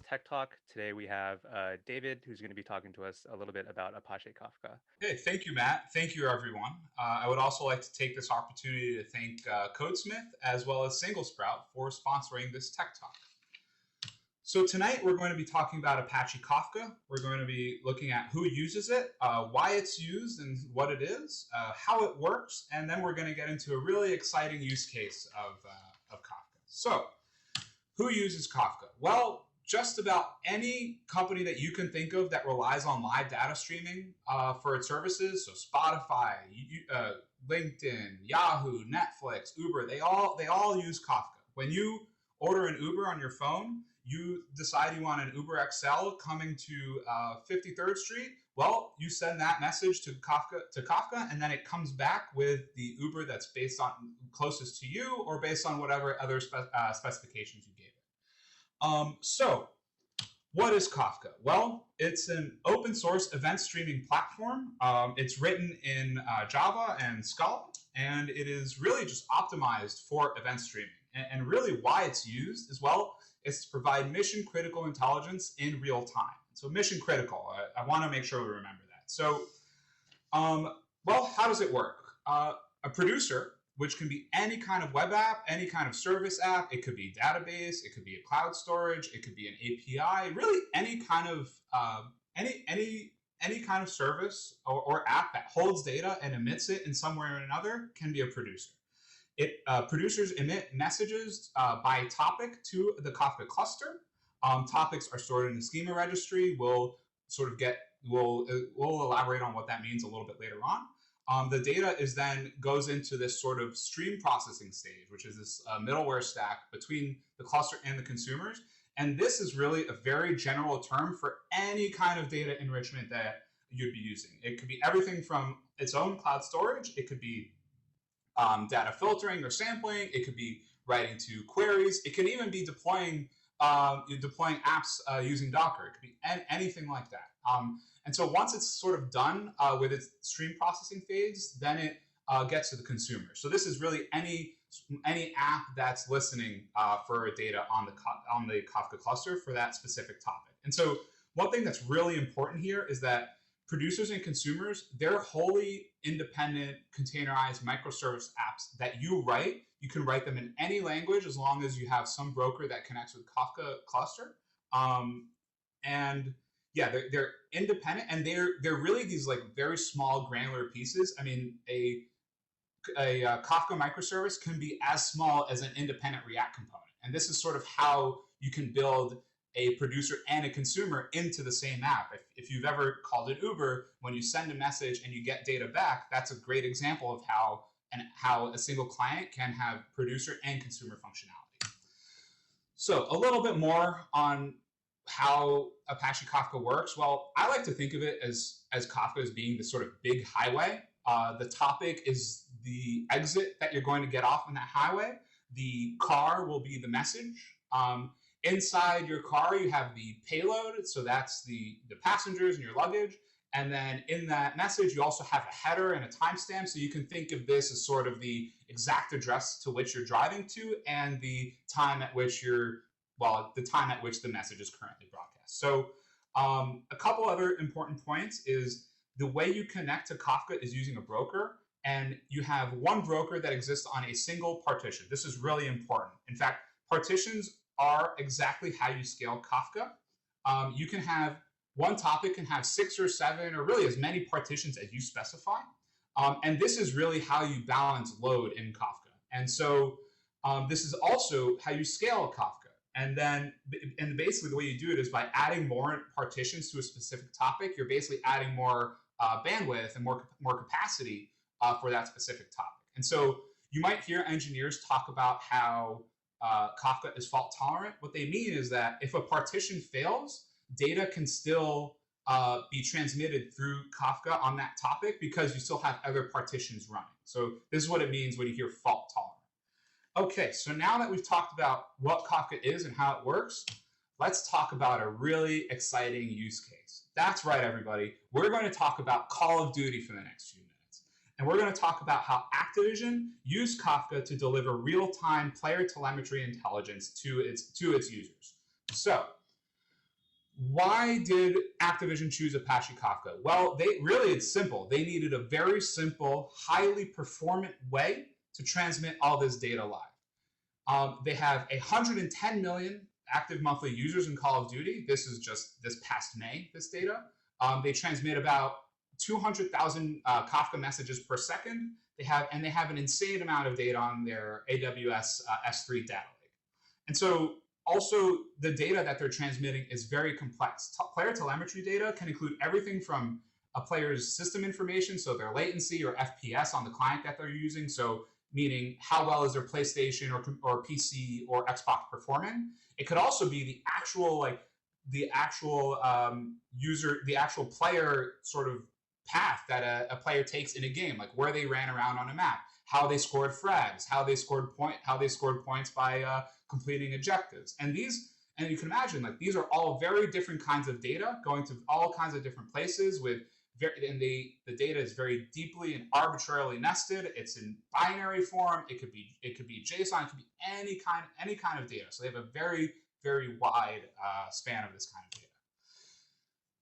Tech Talk. Today we have David, who's going to be talking to us a little bit about Apache Kafka. Hey, thank you, Matt. Thank you, everyone. I would also like to take this opportunity to thank Codesmith as well as SingleSprout for sponsoring this Tech Talk. So tonight we're going to be talking about Apache Kafka. We're going to be looking at who uses it, why it's used and what it is, how it works, and then we're going to get into a really exciting use case of Kafka. So who uses Kafka? Well, just about any company that you can think of that relies on live data streaming for its services. So Spotify, LinkedIn, Yahoo, Netflix, Uber, they all use Kafka. When you order an Uber on your phone, you decide you want an Uber XL coming to 53rd Street. Well, you send that message to Kafka, and then it comes back with the Uber that's based on closest to you or based on whatever other specifications you gave it. So what is Kafka? Well, it's an open source event streaming platform. It's written in Java and Scala, and it is really just optimized for event streaming. And really why it's used as well is to provide mission critical intelligence in real time. So mission critical, I want to make sure we remember that. So, well, how does it work? A producer, which can be any kind of web app, any kind of service app. It could be a database, it could be a cloud storage, it could be an API. Really, any kind of any kind of service or app that holds data and emits it in some way or another can be a producer. Producers emit messages by topic to the Kafka cluster. Topics are stored in the schema registry. We'll elaborate on what that means a little bit later on. The data is then goes into this sort of stream processing stage, which is this middleware stack between the cluster and the consumers. And this is really a very general term for any kind of data enrichment that you'd be using. It could be everything from its own cloud storage. It could be data filtering or sampling. It could be writing to queries. It could even be deploying apps using Docker. It could be anything like that. And so once it's sort of done with its stream processing phase, then it gets to the consumer. So this is really any app that's listening for data on the Kafka cluster for that specific topic. And so one thing that's really important here is that producers and consumers, they're wholly independent containerized microservice apps that you write. You can write them in any language as long as you have some broker that connects with Kafka cluster. And yeah, they're independent, and they're really these like very small granular pieces. I mean, a Kafka microservice can be as small as an independent React component. And this is sort of how you can build a producer and a consumer into the same app. If you've ever called an Uber, when you send a message and you get data back, that's a great example of how a single client can have producer and consumer functionality. So a little bit more on how Apache Kafka works. Well, I like to think of it as Kafka as being this sort of big highway. The topic is the exit that you're going to get off on that highway. The car will be the message. Inside your car, you have the payload, so that's the passengers and your luggage. And then in that message, you also have a header and a timestamp, so you can think of this as sort of the exact address to which you're driving to and the time at which the message is currently broadcast. So a couple other important points is the way you connect to Kafka is using a broker, and you have one broker that exists on a single partition. This is really important. In fact, partitions are exactly how you scale Kafka. You can have one topic can have 6 or 7 or really as many partitions as you specify. And this is really how you balance load in Kafka. And so this is also how you scale Kafka. And basically the way you do it is by adding more partitions to a specific topic. You're basically adding more bandwidth and more capacity for that specific topic. And so you might hear engineers talk about how Kafka is fault tolerant. What they mean is that if a partition fails, data can still be transmitted through Kafka on that topic because you still have other partitions running. So this is what it means when you hear fault tolerant. Okay, so now that we've talked about what Kafka is and how it works, let's talk about a really exciting use case. That's right, everybody. We're going to talk about Call of Duty for the next few minutes. And we're going to talk about how Activision used Kafka to deliver real-time player telemetry intelligence to its users. So why did Activision choose Apache Kafka? Well, it's simple. They needed a very simple, highly performant way to transmit all this data live. They have 110 million active monthly users in Call of Duty. This is just this past May, this data. They transmit about 200,000 Kafka messages per second. They have an insane amount of data on their AWS S3 data lake. And so also the data that they're transmitting is very complex. Player telemetry data can include everything from a player's system information, so their latency or FPS on the client that they're using, so meaning how well is their PlayStation or PC or Xbox performing. It could also be the actual player sort of path that a player takes in a game, like where they ran around on a map, how they scored frags, how they scored points by completing objectives. And you can imagine, like, these are all very different kinds of data going to all kinds of different places and the data is very deeply and arbitrarily nested. It's in binary form. It could be JSON. It could be any kind of data. So they have a very, very wide span of this kind of data.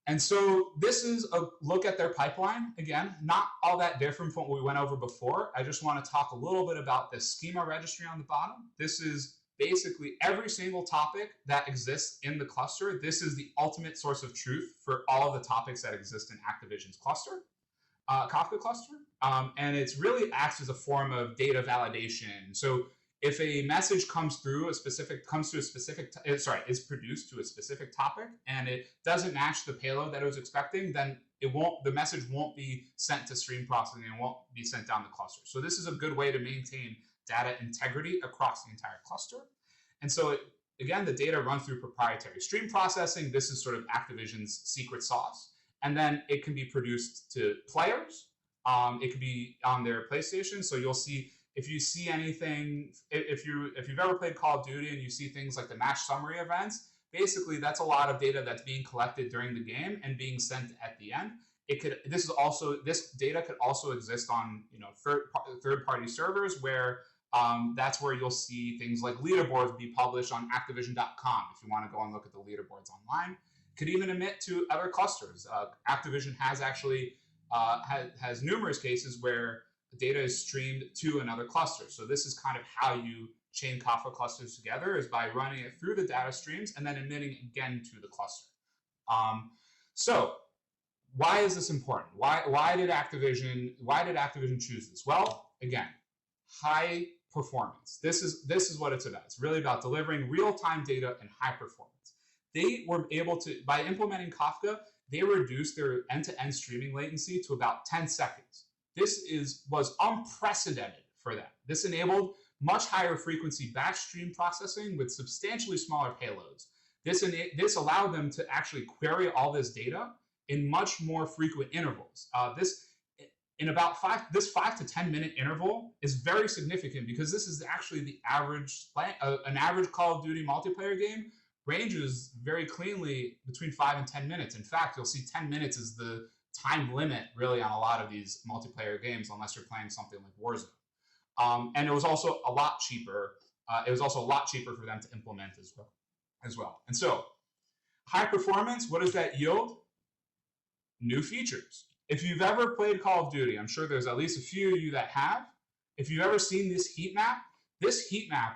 And so this is a look at their pipeline. Again, not all that different from what we went over before. I just want to talk a little bit about the schema registry on the bottom. This is basically every single topic that exists in the cluster. This is the ultimate source of truth for all of the topics that exist in Activision's cluster, Kafka cluster. And it's really acts as a form of data validation. So if a message is produced to a specific topic and it doesn't match the payload that it was expecting, then the message won't be sent to stream processing and won't be sent down the cluster. So this is a good way to maintain data integrity across the entire cluster. And so again, the data runs through proprietary stream processing. This is sort of Activision's secret sauce. And then it can be produced to players. It could be on their PlayStation. So you'll see, if you see anything, if you've ever played Call of Duty and you see things like the match summary events, basically that's a lot of data that's being collected during the game and being sent at the end. This data could also exist on third-party servers where that's where you'll see things like leaderboards be published on Activision.com if you want to go and look at the leaderboards online. Could even emit to other clusters. Activision has actually has numerous cases where the data is streamed to another cluster. So this is kind of how you chain Kafka clusters together, is by running it through the data streams and then emitting again to the cluster. So why is this important? Why did Activision choose this? Well, again, high performance. This is what it's about. It's really about delivering real-time data and high performance. They were able to, by implementing Kafka, they reduced their end-to-end streaming latency to about 10 seconds. This was unprecedented for them. This enabled much higher frequency batch stream processing with substantially smaller payloads. This allowed them to actually query all this data in much more frequent intervals. This 5 to 10 minute interval is very significant because this is actually the average. An average Call of Duty multiplayer game ranges very cleanly between 5 and 10 minutes. In fact, you'll see 10 minutes is the time limit really on a lot of these multiplayer games, unless you're playing something like Warzone. And it was also a lot cheaper. For them to implement as well. And so, high performance. What does that yield? New features. If you've ever played Call of Duty, I'm sure there's at least a few of you that have. If you've ever seen this heat map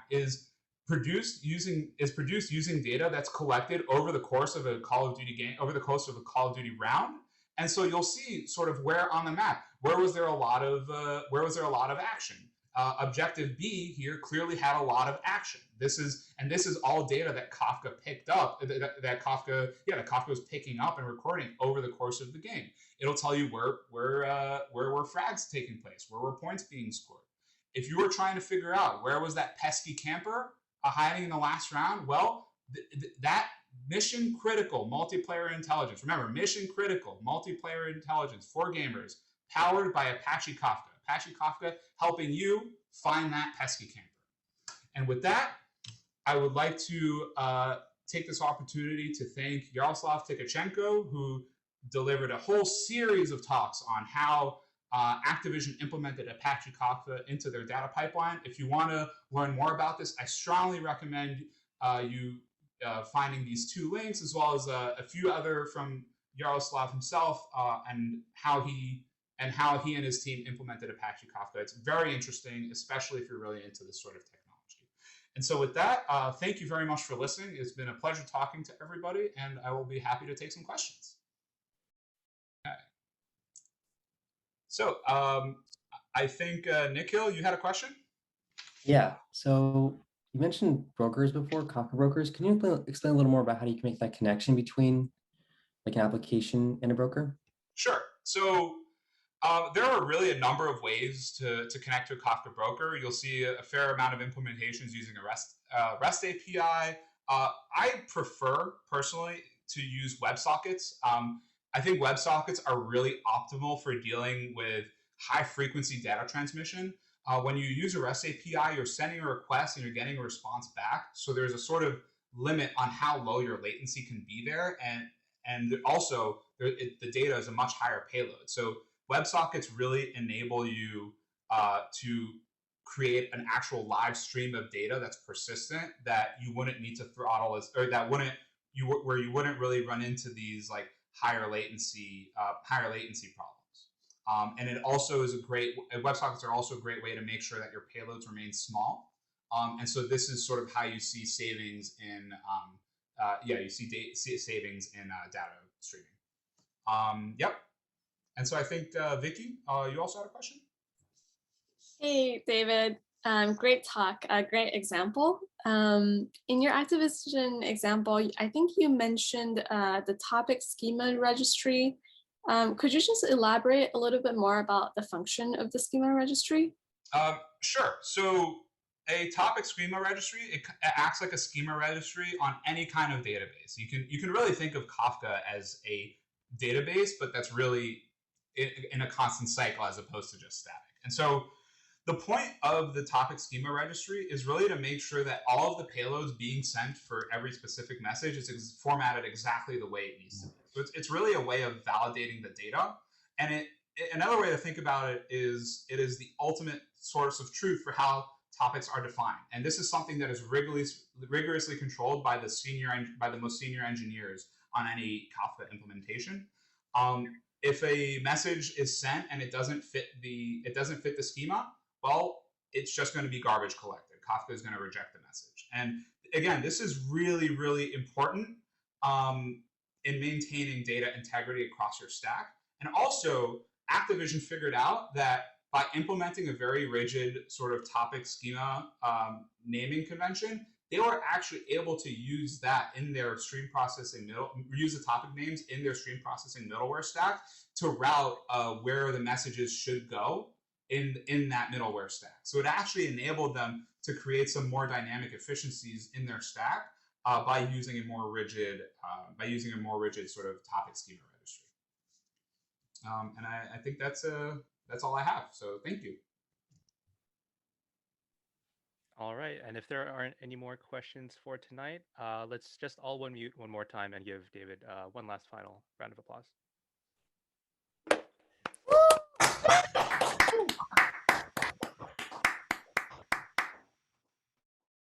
is produced using data that's collected over the course of a Call of Duty game, over the course of a Call of Duty round. And so you'll see sort of where on the map, where was there a lot of action. Objective B here clearly had a lot of action. This is all data that Kafka picked up, that Kafka was picking up and recording over the course of the game. It'll tell you where were frags taking place, where were points being scored. If you were trying to figure out where was that pesky camper hiding in the last round, well, that mission critical multiplayer intelligence. Remember, mission critical multiplayer intelligence for gamers, powered by Apache Kafka. Apache Kafka helping you find that pesky camper. And with that, I would like to take this opportunity to thank Yaroslav Tkachenko, who delivered a whole series of talks on how Activision implemented Apache Kafka into their data pipeline. If you want to learn more about this, I strongly recommend you finding these two links, as well as a few other from Yaroslav himself, and how he and his team implemented Apache Kafka. It's very interesting, especially if you're really into this sort of technology. And so with that, thank you very much for listening. It's been a pleasure talking to everybody, and I will be happy to take some questions. Okay. So I think, Nikhil, you had a question? Yeah. So you mentioned brokers before, Kafka brokers. Can you explain a little more about how you can make that connection between like an application and a broker? Sure. So there are really a number of ways to connect to a Kafka broker. You'll see a fair amount of implementations using a REST API. I prefer personally to use WebSockets. I think WebSockets are really optimal for dealing with high frequency data transmission. When you use a REST API, you're sending a request and you're getting a response back. So there's a sort of limit on how low your latency can be there, and also the data is a much higher payload. So WebSockets really enable you to create an actual live stream of data that's persistent, that you wouldn't need to throttle or that wouldn't where you wouldn't really run into these like higher latency problems. And it also is WebSockets are also a great way to make sure that your payloads remain small. And so this is sort of how you see savings in savings in data streaming. Yep. And so I think, Vicky, you also had a question? Hey, David. Great talk, a great example. In your Activision example, I think you mentioned the topic schema registry. Could you just elaborate a little bit more about the function of the schema registry? Sure. So a topic schema registry, it acts like a schema registry on any kind of database. You can really think of Kafka as a database, but that's really in a constant cycle as opposed to just static. And so the point of the topic schema registry is really to make sure that all of the payloads being sent for every specific message is formatted exactly the way it needs to be. So it's really a way of validating the data. And another way to think about it is the ultimate source of truth for how topics are defined. And this is something that is rigorously controlled by the most senior engineers on any Kafka implementation. If a message is sent and it doesn't fit the schema, well, it's just going to be garbage collected. Kafka is going to reject the message. And again, this is really, really important in maintaining data integrity across your stack. And also, Activision figured out that by implementing a very rigid sort of topic schema naming convention, they were actually able to use that in their stream processing use the topic names in their stream processing middleware stack to route where the messages should go in that middleware stack. So it actually enabled them to create some more dynamic efficiencies in their stack by using a more rigid sort of topic schema registry. And I think that's all I have. So thank you. All right, and if there aren't any more questions for tonight, let's just all unmute one more time and give David one last final round of applause.